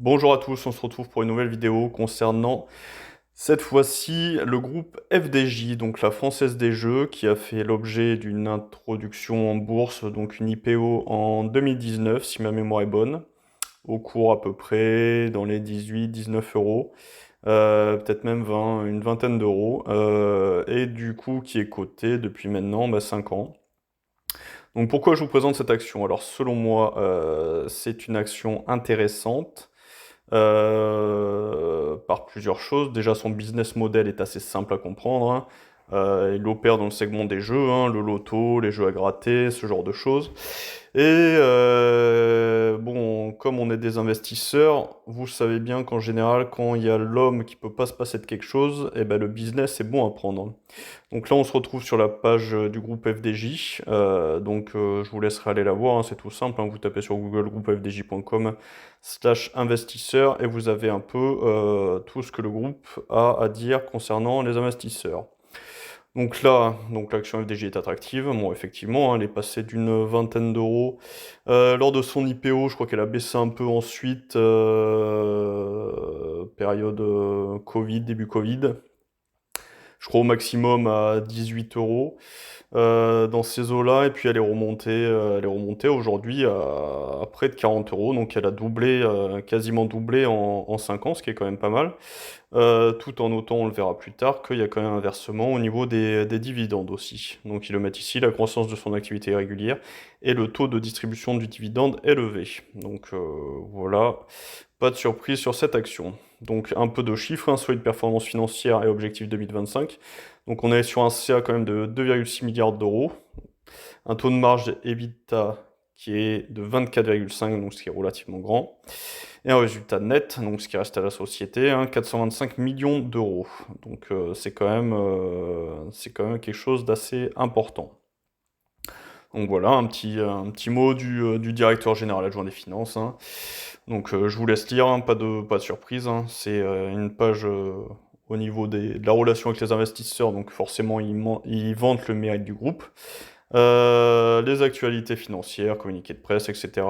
Bonjour à tous, on se retrouve pour une nouvelle vidéo concernant cette fois-ci le groupe FDJ, donc la Française des Jeux, qui a fait l'objet d'une introduction en bourse, donc une IPO en 2019 si ma mémoire est bonne, au cours à peu près dans les 18-19 euros, peut-être même 20, une vingtaine d'euros, et du coup qui est coté depuis maintenant 5 ans. Donc pourquoi je vous présente cette action? Alors selon moi, c'est une action intéressante par plusieurs choses. Déjà, son business model est assez simple à comprendre, hein. Il opère dans le segment des jeux, hein, le loto, les jeux à gratter, ce genre de choses. Et bon, comme on est des investisseurs, vous savez bien qu'en général, quand il y a l'homme qui peut pas se passer de quelque chose, eh ben, le business est bon à prendre. Donc là, on se retrouve sur la page du groupe FDJ. Je vous laisserai aller la voir, hein, c'est tout simple, hein. Vous tapez sur Google groupefdj.com/investisseurs et vous avez un peu tout ce que le groupe a à dire concernant les investisseurs. Donc là, donc l'action FDJ est attractive. Bon, effectivement, hein, elle est passée d'une vingtaine d'euros lors de son IPO. Je crois qu'elle a baissé un peu ensuite, période Covid, début Covid. Je crois au maximum à 18 euros dans ces eaux-là, et puis elle est remontée aujourd'hui à près de 40 euros, donc elle a doublé, quasiment doublé en 5 ans, ce qui est quand même pas mal. Tout en notant, on le verra plus tard, qu'il y a quand même un versement au niveau des dividendes aussi. Donc ils le mettent ici, la croissance de son activité régulière et le taux de distribution du dividende élevé. Donc voilà, pas de surprise sur cette action. Donc un peu de chiffres, hein, solide performance financière et objectif 2025. Donc on est sur un CA quand même de 2,6 milliards d'euros, un taux de marge EBITDA qui est de 24,5, donc ce qui est relativement grand, et un résultat net, donc ce qui reste à la société, hein, 425 millions d'euros. Donc c'est quand même quelque chose d'assez important. Donc voilà, un petit mot du directeur général adjoint des finances, hein. Donc je vous laisse lire, hein, pas de surprise, hein. C'est une page au niveau de la relation avec les investisseurs, donc forcément ils vantent le mérite du groupe. Les actualités financières, communiqués de presse, etc.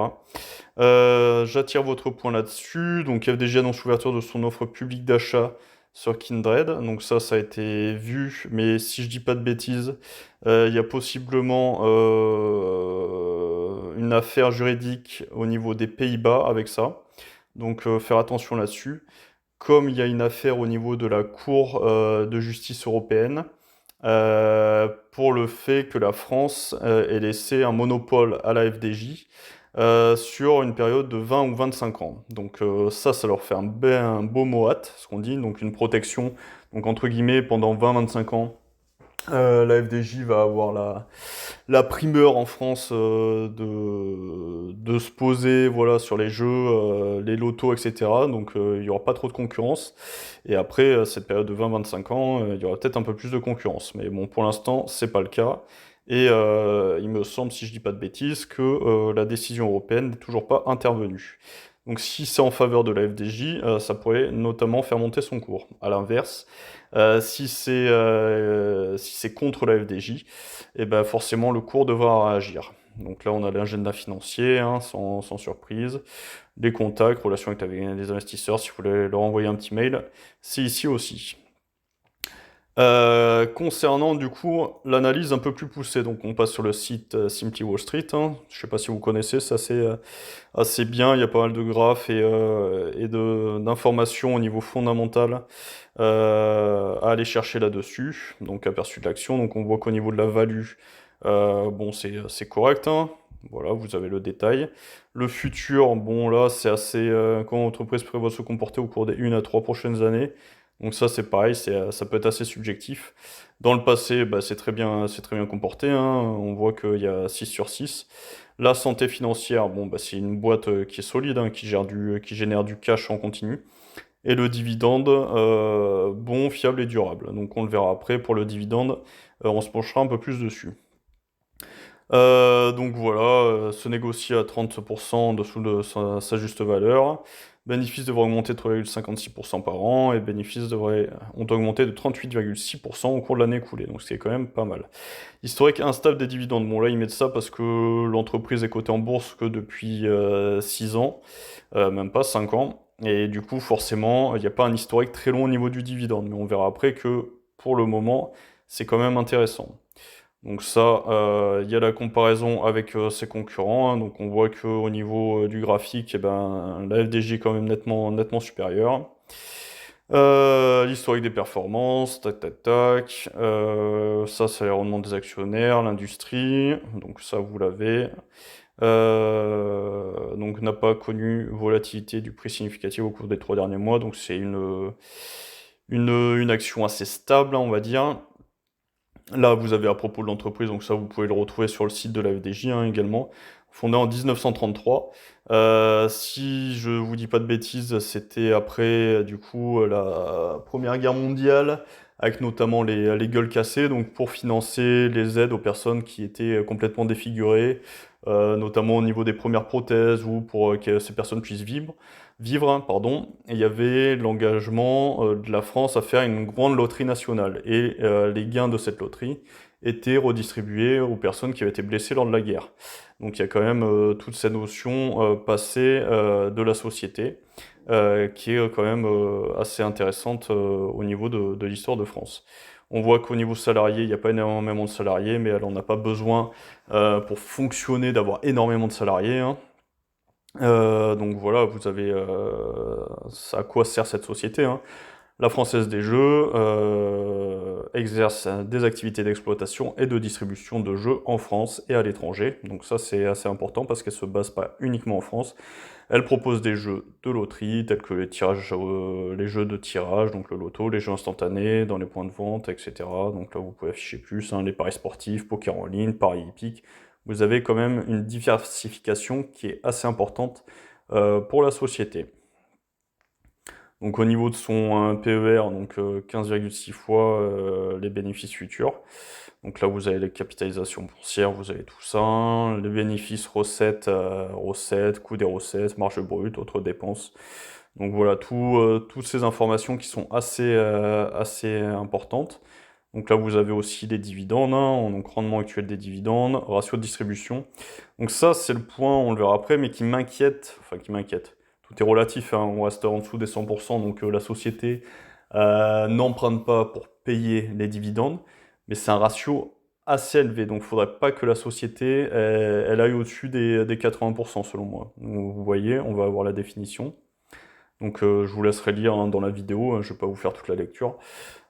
J'attire votre point là-dessus. Donc FDJ annonce l'ouverture de son offre publique d'achat sur Kindred. Donc ça a été vu, mais si je dis pas de bêtises, il y a possiblement une affaire juridique au niveau des Pays-Bas avec ça. Donc faire attention là-dessus. Comme il y a une affaire au niveau de la Cour de justice européenne, pour le fait que la France ait laissé un monopole à la FDJ sur une période de 20 ou 25 ans. Donc ça leur fait un beau moat, ce qu'on dit, donc une protection, donc entre guillemets, pendant 20-25 ans. La FDJ va avoir la primeur en France de se poser voilà, sur les jeux, les lotos, etc. Donc il n'y aura pas trop de concurrence. Et après cette période de 20-25 ans, il y aura peut-être un peu plus de concurrence. Mais bon, pour l'instant, c'est pas le cas. Et il me semble, si je dis pas de bêtises, que la décision européenne n'est toujours pas intervenue. Donc si c'est en faveur de la FDJ, ça pourrait notamment faire monter son cours. À l'inverse, si c'est contre la FDJ, et ben forcément le cours devra réagir. Donc là, on a l'agenda financier, hein, sans surprise, les contacts, relations avec les investisseurs, si vous voulez leur envoyer un petit mail, c'est ici aussi. Concernant du coup l'analyse un peu plus poussée, donc on passe sur le site Simply Wall Street, hein. Je ne sais pas si vous connaissez, c'est assez bien, il y a pas mal de graphes d'informations au niveau fondamental à aller chercher là-dessus. Donc aperçu de l'action, donc on voit qu'au niveau de la value, bon c'est correct, hein. Voilà, vous avez le détail. Le futur, bon là c'est assez comment l'entreprise prévoit de se comporter au cours des 1 à 3 prochaines années. Donc ça c'est pareil, ça peut être assez subjectif. Dans le passé, bah, c'est très bien comporté, hein. On voit qu'il y a 6 sur 6. La santé financière, bon bah, c'est une boîte qui est solide, hein, qui génère du cash en continu. Et le dividende, bon, fiable et durable. Donc on le verra après pour le dividende, on se penchera un peu plus dessus. Donc voilà, se négocie à 30% en dessous de sa juste valeur. Bénéfices devraient augmenter de 3,56% par an et ont augmenté de 38,6% au cours de l'année écoulée, donc c'est quand même pas mal. Historique instable des dividendes. Bon là ils mettent ça parce que l'entreprise est cotée en bourse que depuis 6 ans, même pas 5 ans. Et du coup forcément il n'y a pas un historique très long au niveau du dividende. Mais on verra après que pour le moment c'est quand même intéressant. Donc ça, il y a la comparaison avec ses concurrents, hein. Donc on voit qu'au niveau du graphique, eh ben, la FDJ est quand même nettement supérieure. L'historique des performances, tac tac tac. Ça, c'est les rendements des actionnaires, l'industrie. Donc ça, vous l'avez. Donc n'a pas connu volatilité du prix significative au cours des 3 derniers mois. Donc c'est une action assez stable, hein, on va dire. Là, vous avez à propos de l'entreprise, donc ça, vous pouvez le retrouver sur le site de la FDJ, hein, également. Fondée en 1933. Si je vous dis pas de bêtises, c'était après, du coup, la Première Guerre mondiale, avec notamment les gueules cassées, donc pour financer les aides aux personnes qui étaient complètement défigurées, notamment au niveau des premières prothèses ou pour que ces personnes puissent vivre, hein, pardon. Et il y avait l'engagement de la France à faire une grande loterie nationale. Et les gains de cette loterie étaient redistribués aux personnes qui avaient été blessées lors de la guerre. Donc il y a quand même toute cette notion passée de la société qui est quand même assez intéressante au niveau de l'histoire de France. On voit qu'au niveau salarié, il n'y a pas énormément de salariés, mais elle n'en a pas besoin pour fonctionner d'avoir énormément de salariés, hein. Donc voilà, vous avez à quoi sert cette société, hein. La Française des Jeux exerce des activités d'exploitation et de distribution de jeux en France et à l'étranger. Donc ça c'est assez important parce qu'elle se base pas uniquement en France. Elle propose des jeux de loterie tels que les jeux de tirage, donc le loto, les jeux instantanés dans les points de vente, etc. Donc là vous pouvez afficher plus, hein, les paris sportifs, poker en ligne, paris hippiques. Vous avez quand même une diversification qui est assez importante pour la société. Donc au niveau de son PER, donc 15,6 fois les bénéfices futurs. Donc là vous avez les capitalisations boursières, vous avez tout ça, hein. Les bénéfices recettes, coût des recettes, marge brute, autres dépenses. Donc voilà, toutes ces informations qui sont assez importantes. Donc là vous avez aussi les dividendes, hein, donc rendement actuel des dividendes, ratio de distribution. Donc ça c'est le point, on le verra après, mais qui m'inquiète. Tout est relatif, hein, on reste en dessous des 100%, donc la société n'emprunte pas pour payer les dividendes, mais c'est un ratio assez élevé, donc il ne faudrait pas que la société elle aille au-dessus des 80% selon moi. Donc, vous voyez, on va avoir la définition. Donc je vous laisserai lire, hein, dans la vidéo, hein, je ne vais pas vous faire toute la lecture.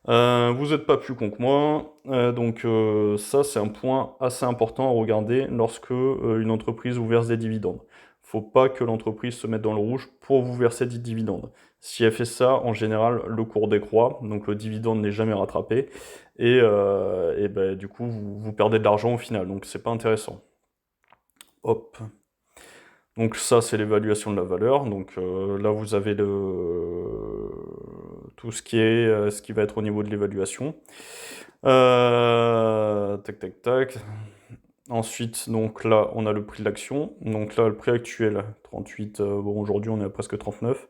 Vous n'êtes pas plus con que moi, donc ça c'est un point assez important à regarder lorsque une entreprise vous verse des dividendes. Faut pas que l'entreprise se mette dans le rouge pour vous verser des dividendes. Si elle fait ça, en général, le cours décroît, donc le dividende n'est jamais rattrapé, et ben, du coup vous perdez de l'argent au final, donc c'est pas intéressant. Hop. Donc ça c'est l'évaluation de la valeur, donc là vous avez tout ce qui va être au niveau de l'évaluation. Tac, tac, tac. Ensuite, donc là, on a le prix de l'action. Donc là, le prix actuel, 38. Bon, aujourd'hui, on est à presque 39.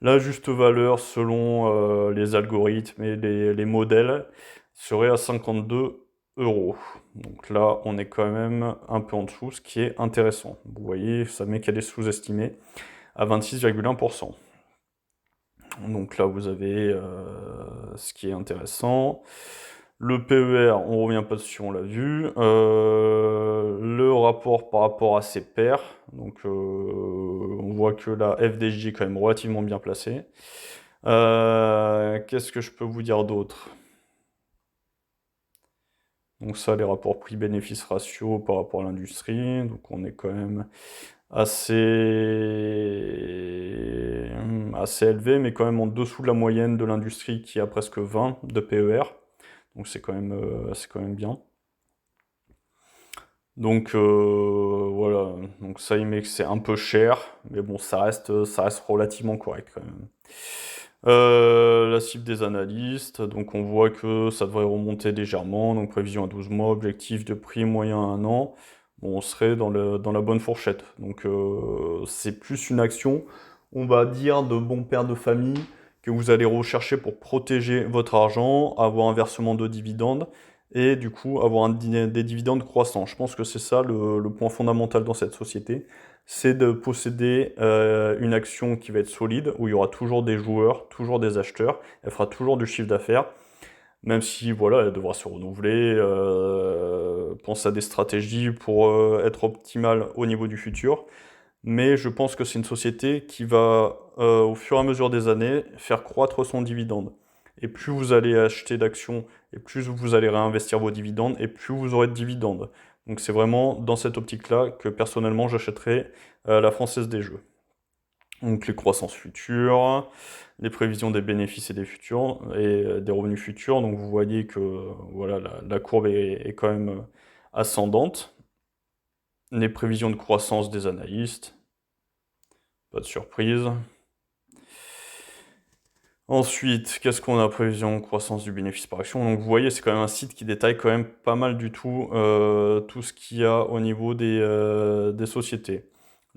La juste valeur, selon les algorithmes et les modèles, serait à 52 euros. Donc là, on est quand même un peu en dessous, ce qui est intéressant. Vous voyez, ça met qu'elle est sous-estimée à 26,1%. Donc là, vous avez ce qui est intéressant. Le PER, on revient pas dessus, on l'a vu. Le rapport par rapport à ses pairs. Donc on voit que la FDJ est quand même relativement bien placée. Qu'est-ce que je peux vous dire d'autre? Donc ça, les rapports prix-bénéfice ratio par rapport à l'industrie. Donc on est quand même assez élevé, mais quand même en dessous de la moyenne de l'industrie qui a presque 20 de PER. Donc c'est quand même bien. Donc voilà, donc ça il met que c'est un peu cher, mais bon ça reste relativement correct quand même. La cible des analystes, donc on voit que ça devrait remonter légèrement, donc prévision à 12 mois, objectif de prix moyen à 1 an. bon, on serait dans la bonne fourchette. Donc c'est plus une action, on va dire, de bon père de famille que vous allez rechercher pour protéger votre argent, avoir un versement de dividendes et du coup avoir des dividendes croissants. Je pense que c'est ça le point fondamental dans cette société, c'est de posséder une action qui va être solide, où il y aura toujours des joueurs, toujours des acheteurs, elle fera toujours du chiffre d'affaires. Même si, voilà, elle devra se renouveler, pense à des stratégies pour être optimale au niveau du futur. Mais je pense que c'est une société qui va, au fur et à mesure des années, faire croître son dividende. Et plus vous allez acheter d'actions, et plus vous allez réinvestir vos dividendes, et plus vous aurez de dividendes. Donc c'est vraiment dans cette optique-là que personnellement j'achèterai la Française des Jeux. Donc les croissances futures, les prévisions des bénéfices et des futurs et des revenus futurs. Donc vous voyez que voilà, la courbe est quand même ascendante. Les prévisions de croissance des analystes, pas de surprise. Ensuite, qu'est-ce qu'on a? Prévision croissance du bénéfice par action. Donc vous voyez, c'est quand même un site qui détaille quand même pas mal du tout ce qu'il y a au niveau des sociétés.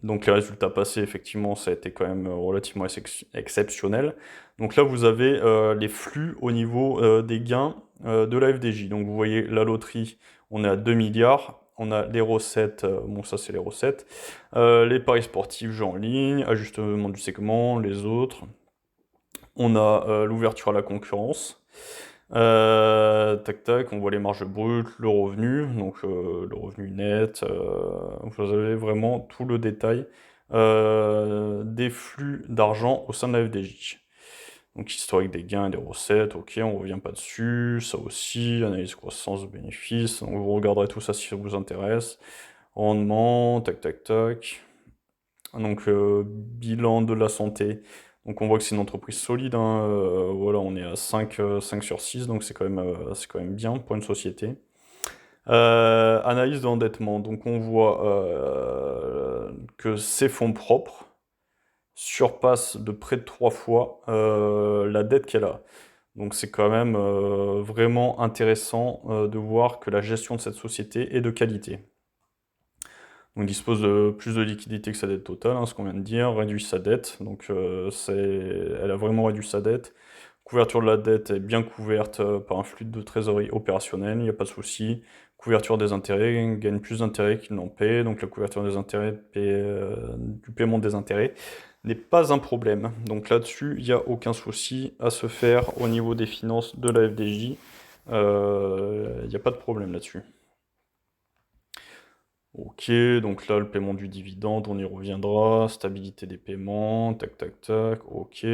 Donc les résultats passés, effectivement, ça a été quand même relativement exceptionnel. Donc là, vous avez les flux au niveau des gains de la FDJ. Donc vous voyez, la loterie, on est à 2 milliards. On a les recettes, bon ça c'est les recettes. Les paris sportifs, jeux en ligne, ajustement du segment, les autres. On a l'ouverture à la concurrence. Tac tac, on voit les marges brutes, le revenu, donc le revenu net. Vous avez vraiment tout le détail des flux d'argent au sein de la FDJ. Donc historique des gains et des recettes, ok, on revient pas dessus. Ça aussi, analyse croissance, bénéfices. Donc vous regarderez tout ça si ça vous intéresse. Rendement, tac tac tac. Donc bilan de la santé. Donc on voit que c'est une entreprise solide, hein, voilà, on est à 5 sur 6, donc c'est quand même bien pour une société. Analyse de l'endettement, donc on voit que ses fonds propres surpassent de près de 3 fois la dette qu'elle a. Donc c'est quand même vraiment intéressant de voir que la gestion de cette société est de qualité. On dispose de plus de liquidité que sa dette totale, hein, ce qu'on vient de dire, réduit sa dette, donc elle a vraiment réduit sa dette. Couverture de la dette est bien couverte par un flux de trésorerie opérationnel, il n'y a pas de souci. Couverture des intérêts, gagne plus d'intérêts qu'il n'en paie, donc la couverture des intérêts, du paiement des intérêts n'est pas un problème. Donc là-dessus, il n'y a aucun souci à se faire au niveau des finances de la FDJ, il n'y a pas de problème là-dessus. Ok, donc là, le paiement du dividende, on y reviendra. Stabilité des paiements, tac, tac, tac. Ok.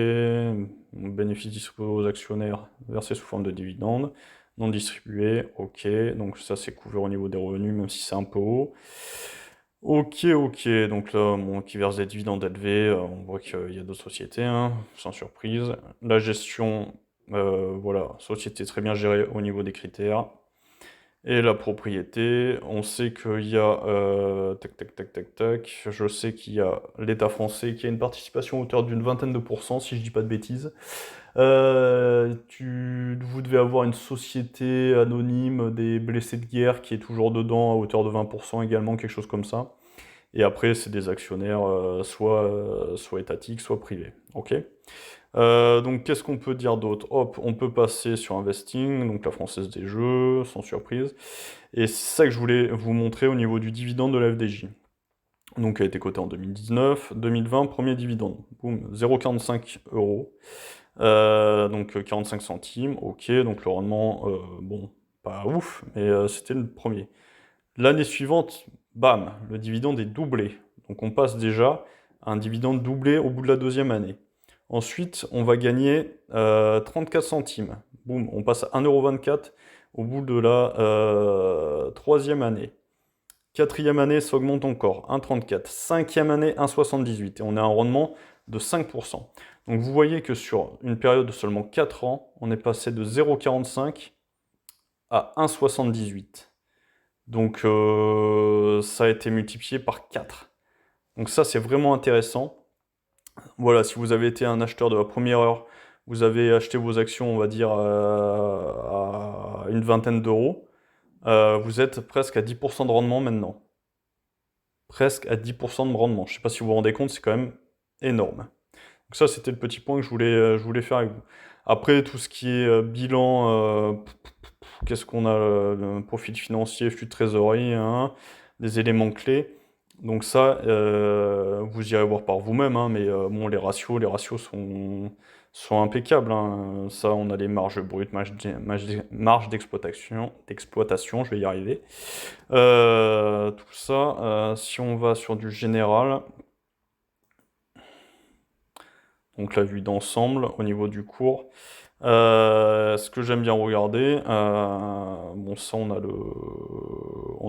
Bénéfice distribué aux actionnaires versé sous forme de dividende. Non distribué, ok. Donc ça, c'est couvert au niveau des revenus, même si c'est un peu haut. Ok, ok. Donc là, bon, qui verse des dividendes élevés, on voit qu'il y a d'autres sociétés, hein, sans surprise. La gestion, voilà, société très bien gérée au niveau des critères. Et la propriété, on sait qu'il y a, tac, tac, tac, tac, tac, je sais qu'il y a l'État français qui a une participation à hauteur d'une vingtaine de pourcents, si je dis pas de bêtises. Vous devez avoir une société anonyme des blessés de guerre qui est toujours dedans à hauteur de 20% également, quelque chose comme ça. Et après, c'est des actionnaires soit étatiques, soit privés. Ok? Donc qu'est-ce qu'on peut dire d'autre? Hop, on peut passer sur Investing, donc la Française des Jeux, sans surprise. Et c'est ça que je voulais vous montrer au niveau du dividende de la FDJ. Donc elle a été cotée en 2019, 2020, premier dividende. Boum, 0,45 euros. Donc 45 centimes, ok, donc le rendement, bon, pas ouf, mais c'était le premier. L'année suivante, bam, le dividende est doublé. Donc on passe déjà à un dividende doublé au bout de la deuxième année. Ensuite, on va gagner 34 centimes. Boum, on passe à 1,24 € au bout de la troisième année. Quatrième année, ça augmente encore, 1,34. Cinquième année, 1,78. Et on a un rendement de 5%. Donc vous voyez que sur une période de seulement 4 ans, on est passé de 0,45 à 1,78. Donc ça a été multiplié par 4. Donc ça, c'est vraiment intéressant. Voilà, si vous avez été un acheteur de la première heure, vous avez acheté vos actions, on va dire, à une vingtaine d'euros, vous êtes presque à 10% de rendement maintenant. presque à 10% de rendement. Je sais pas si vous vous rendez compte, c'est quand même énorme. Donc ça, c'était le petit point que je voulais faire avec vous. Après, tout ce qui est bilan, qu'est-ce qu'on a? Le profil financier, flux de trésorerie, hein, des éléments clés. Donc ça, vous irez voir par vous-même, hein, mais bon, les ratios sont impeccables, hein. Ça, on a les marges brutes, marges d'exploitation, je vais y arriver. Tout ça, si on va sur du général, donc la vue d'ensemble au niveau du cours. Ce que j'aime bien regarder, bon ça on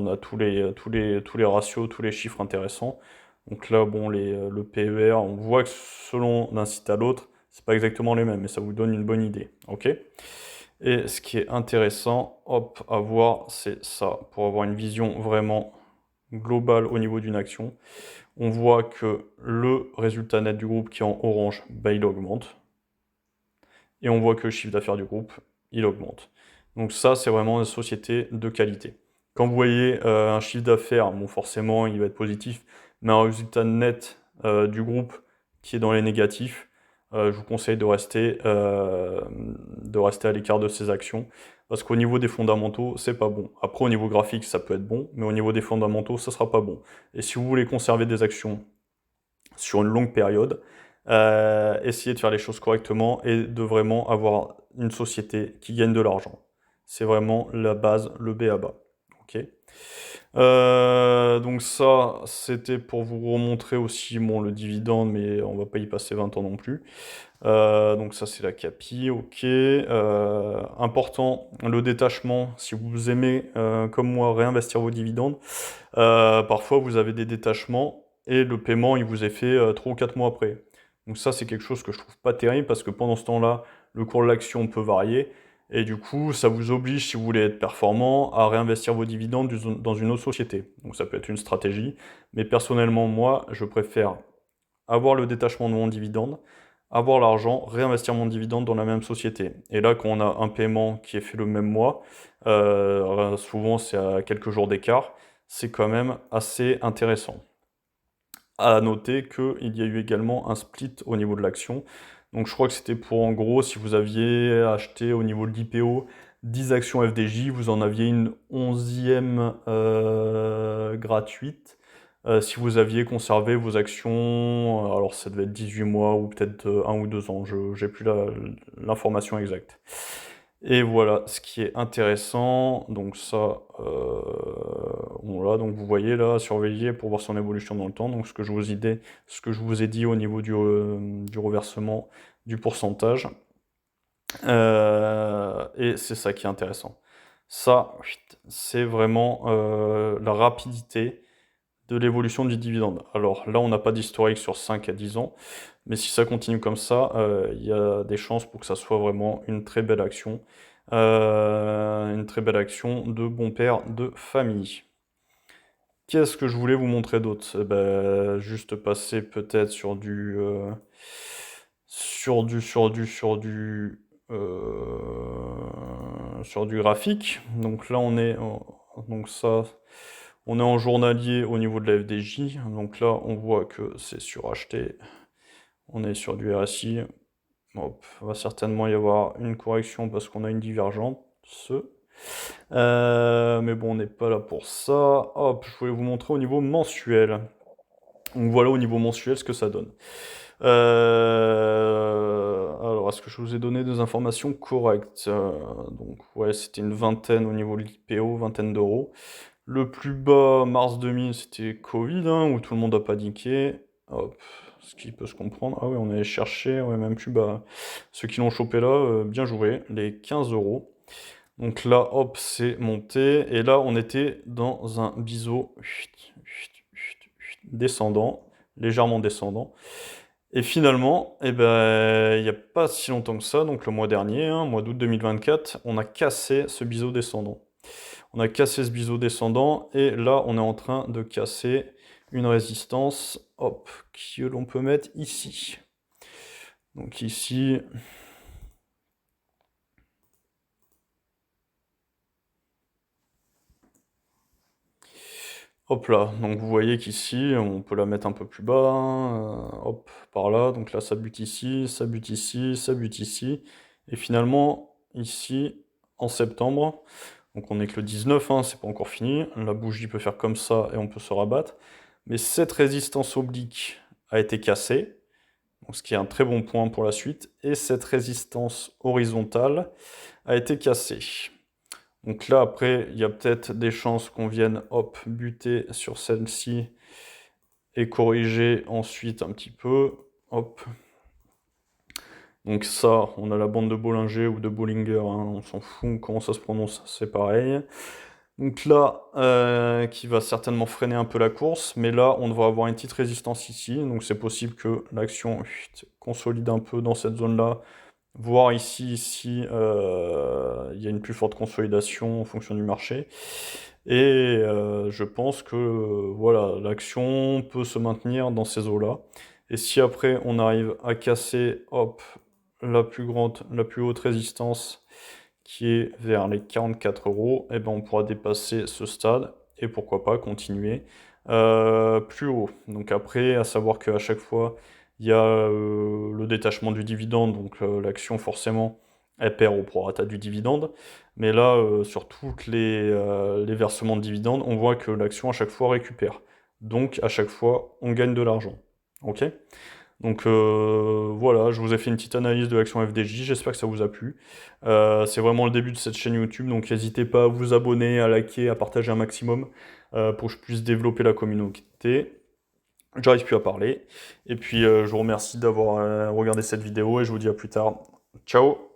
a tous les ratios, tous les chiffres intéressants. Donc là bon le PER, on voit que selon d'un site à l'autre, c'est pas exactement les mêmes, mais ça vous donne une bonne idée, ok? Et ce qui est intéressant, hop, à voir, c'est ça, pour avoir une vision vraiment globale au niveau d'une action. On voit que le résultat net du groupe qui est en orange, bah, il augmente. Et on voit que le chiffre d'affaires du groupe, il augmente. Donc ça, c'est vraiment une société de qualité. Quand vous voyez un chiffre d'affaires, bon forcément, il va être positif, mais un résultat net du groupe qui est dans les négatifs, je vous conseille de rester à l'écart de ces actions, parce qu'au niveau des fondamentaux, c'est pas bon. Après, au niveau graphique, ça peut être bon, mais au niveau des fondamentaux, ça sera pas bon. Et si vous voulez conserver des actions sur une longue période, essayer de faire les choses correctement et de vraiment avoir une société qui gagne de l'argent. C'est vraiment la base, le B à bas. Ok. Donc ça, c'était pour vous remontrer aussi bon, le dividende, mais on va pas y passer 20 ans non plus. Donc ça, c'est la CAPI, ok. Important, le détachement, si vous aimez, comme moi, réinvestir vos dividendes, parfois vous avez des détachements et le paiement, il vous est fait 3 ou 4 mois après. Donc ça, c'est quelque chose que je trouve pas terrible parce que pendant ce temps-là, le cours de l'action peut varier et du coup, ça vous oblige, si vous voulez être performant, à réinvestir vos dividendes dans une autre société. Donc ça peut être une stratégie, mais personnellement, moi, je préfère avoir le détachement de mon dividende, avoir l'argent, réinvestir mon dividende dans la même société. Et là, quand on a un paiement qui est fait le même mois, souvent c'est à quelques jours d'écart, c'est quand même assez intéressant. À noter qu'il y a eu également un split au niveau de l'action. Donc je crois que c'était pour en gros, si vous aviez acheté au niveau de l'IPO 10 actions FDJ, vous en aviez une 11e gratuite. Si vous aviez conservé vos actions, alors ça devait être 18 mois ou peut-être 1 ou 2 ans, je n'ai plus l'information exacte. Et voilà ce qui est intéressant, donc ça, voilà, donc vous voyez là, surveiller pour voir son évolution dans le temps, donc ce que je vous ai dit au niveau du reversement du pourcentage, et c'est ça qui est intéressant. Ça, c'est vraiment la rapidité de l'évolution du dividende. Alors là, on n'a pas d'historique sur 5 à 10 ans, mais si ça continue comme ça, il y a des chances pour que ça soit vraiment une très belle action. Une très belle action de bon père de famille. Qu'est-ce que je voulais vous montrer d'autre? Juste passer peut-être sur du graphique. Donc là, donc ça, on est en journalier au niveau de la FDJ. Donc là, on voit que c'est suracheté. On est sur du RSI. Hop, va certainement y avoir une correction parce qu'on a une divergence. Mais bon, on n'est pas là pour ça. Hop, je voulais vous montrer au niveau mensuel. Donc voilà au niveau mensuel ce que ça donne. Alors, est-ce que je vous ai donné des informations correctes? Donc, ouais, c'était une vingtaine au niveau de l'IPO, vingtaine d'euros. Le plus bas, mars 2000, c'était Covid, hein, où tout le monde a paniqué. Hop, ce qui peut se comprendre. Ah oui, on allait chercher, ouais, même plus bas. Ceux qui l'ont chopé là, bien joué, les 15 euros. Donc là, hop, c'est monté. Et là, on était dans un biseau descendant, légèrement descendant. Et finalement, eh ben, il n'y a pas si longtemps que ça, donc le mois dernier, hein, mois d'août 2024, on a cassé ce biseau descendant. On a cassé ce biseau descendant et là, on est en train de casser une résistance, hop, que l'on peut mettre ici. Donc ici, Hop là, donc vous voyez qu'ici, on peut la mettre un peu plus bas, hop, par là, donc là ça bute ici, ça bute ici, ça bute ici, et finalement, ici, en septembre, donc on est que le 19, hein, c'est pas encore fini, la bougie peut faire comme ça et on peut se rabattre, mais cette résistance oblique a été cassée, donc ce qui est un très bon point pour la suite, et cette résistance horizontale a été cassée. Donc là, après, il y a peut-être des chances qu'on vienne, hop, buter sur celle-ci et corriger ensuite un petit peu. Hop. Donc ça, on a la bande de Bollinger ou de Bollinger, hein, on s'en fout comment ça se prononce, c'est pareil. Donc là, qui va certainement freiner un peu la course, mais là, on devrait avoir une petite résistance ici, donc c'est possible que l'action consolide un peu dans cette zone-là, voire ici, il y a une plus forte consolidation en fonction du marché. Et je pense que voilà, l'action peut se maintenir dans ces eaux-là. Et si après on arrive à casser, hop, la plus haute résistance qui est vers les 44 euros, et ben on pourra dépasser ce stade et pourquoi pas continuer plus haut. Donc après, à savoir qu'à chaque fois, il y a le détachement du dividende, donc l'action forcément elle perd au prorata du dividende. Mais là, sur toutes les versements de dividendes, on voit que l'action à chaque fois récupère. Donc à chaque fois, on gagne de l'argent. Ok? Donc voilà, je vous ai fait une petite analyse de l'action FDJ, j'espère que ça vous a plu. C'est vraiment le début de cette chaîne YouTube, donc n'hésitez pas à vous abonner, à liker, à partager un maximum pour que je puisse développer la communauté. J'arrive plus à parler. Et puis je vous remercie d'avoir regardé cette vidéo et je vous dis à plus tard. Ciao!